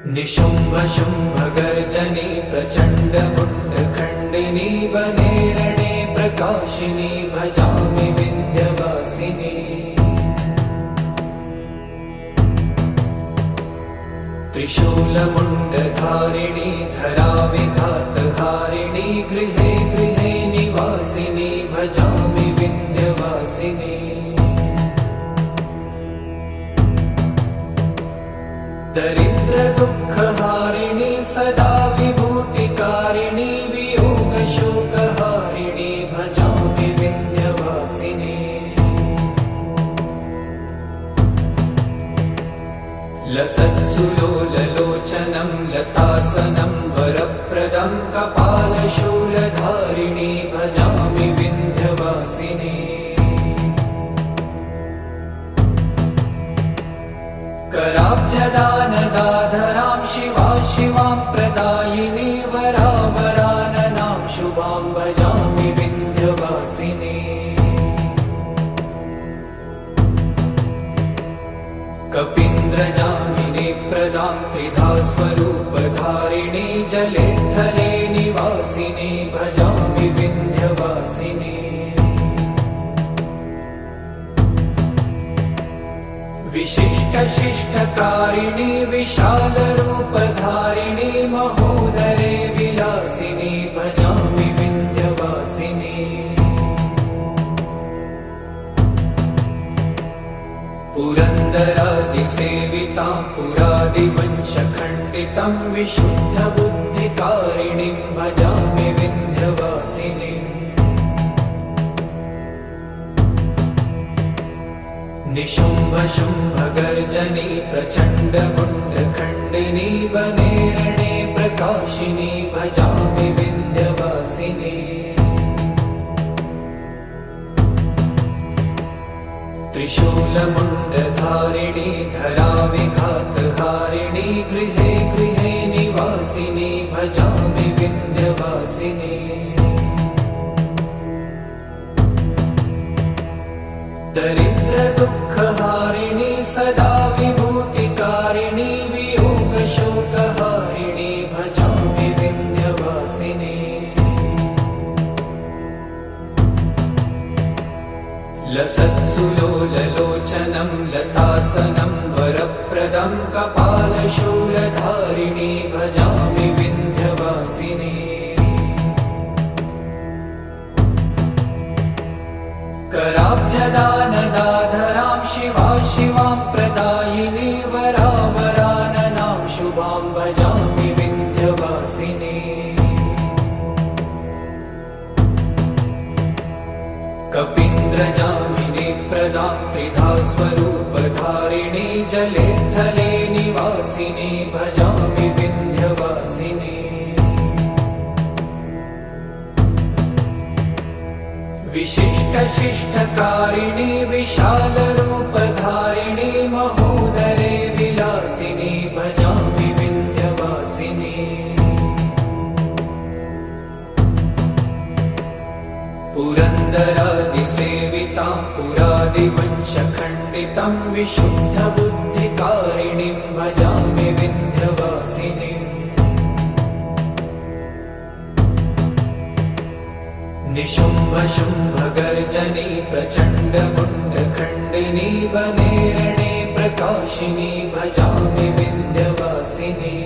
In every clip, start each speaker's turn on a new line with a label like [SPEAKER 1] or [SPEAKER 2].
[SPEAKER 1] निशुम्भ शुम्भ गर्जनी प्रचण्ड मुण्ड खण्डिनी वने रणे प्रकाशिनी भजामि विन्ध्यवासिनी। त्रिशूलमुण्डधारिणी धराविघातहारिणी गृहे गृहे निवासिनी भजामि विन्ध्यवासिनी। दरिद्र दुःखहारिणी सदा विभूतिकारिणी वियोगशोकहारिणी भजामि विन्ध्यवासिनी। लसत्सुलोललोचनं लतासनं वरप्रदं कपालशूलधारिणी भजामि विन्ध्यवासिनी। कराब्जदानदाधरां शिवा शिवां प्रदायिनी वरावराननां शुभां भजामि विन्ध्यवासिनी। कपीन्द्रजामिनी प्रदां त्रिधा स्वरूपधारिणी जले थले निवासिनी भजामि विन्ध्यवासिनी। विशिष्टशिष्टकारिणी विशालरूपधारिणी महोदरे विलासिनी भजामि विन्ध्यवासिनी। पुरन्दरादिसेवितां पुरादिवंशखण्डितं विशुद्धबुद्धिकारिणीं भजामि विन्ध्यवासिनीम्। निशुम्भ शुम्भ गर्जनी प्रचण्ड मुण्ड खण्डिनी वने रणे प्रकाशिनी भजामि विन्ध्यवासिनी। त्रिशूलमुण्डधारिणी धराविघातहारिणी गृहे गृहे निवासिनी भजामि विन्ध्यवासिनी। दरिद्र दुःखहारिणी सदा विभूतिकारिणी वियोगशोकहारिणी भजामि विन्ध्यवासिनी। लसत्सुलोललोचनं लतासनं वरप्रदं कपालशूलधारिणी भजामि विन्ध्यवासिनी। कराब्जदानदाधरां शिवा शिवां प्रदायिनी वरावराननां शुभां भजामि विन्ध्यवासिनी। कपीन्द्रजामिनी प्रदां त्रिधा स्वरूपधारिणी जले थले निवासिनी भजामि विन्ध्यवासिनी। विशिष्टशिष्टकारिणी विशालरूपधारिणी महोदरे विलासिनी भजामि विन्ध्यवासिनी। पुरन्दरादिसेवितां पुरादिवंशखण्डितं विशुद्धबुद्धिकारिणीं भजामि विन्ध्यवासिनीम्। निशुम्भ शुम्भ गर्जनी प्रचण्ड मुण्ड खण्डिनी वने रणे प्रकाशिनी भजामि विन्ध्यवासिनी।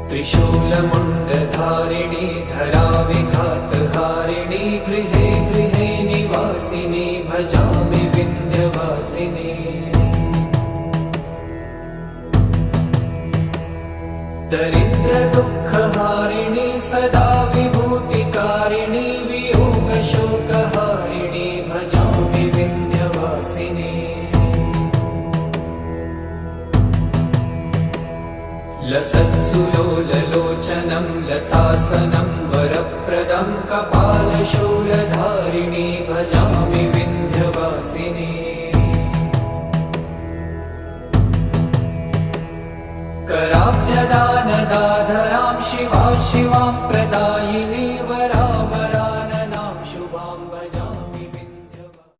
[SPEAKER 1] त्रिशूलमुण्डधारिणी धराविघातहारिणी गृहे गृहे निवासिनी भजामि विन्ध्यवासिनी। दरिद्र दुःखहारिणी सदा विभूतिकारिणी वियोगशोकहारिणी भजामि विन्ध्यवासिनी। लसत्सुलोललोचनं लतासनं वरप्रदं कपालशूलधारिणी भजामि विन्ध्यवासिनी। कराब्जदानदाधरां शिवा शिवां प्रदायिनी वरावराननां शुभां भजामि।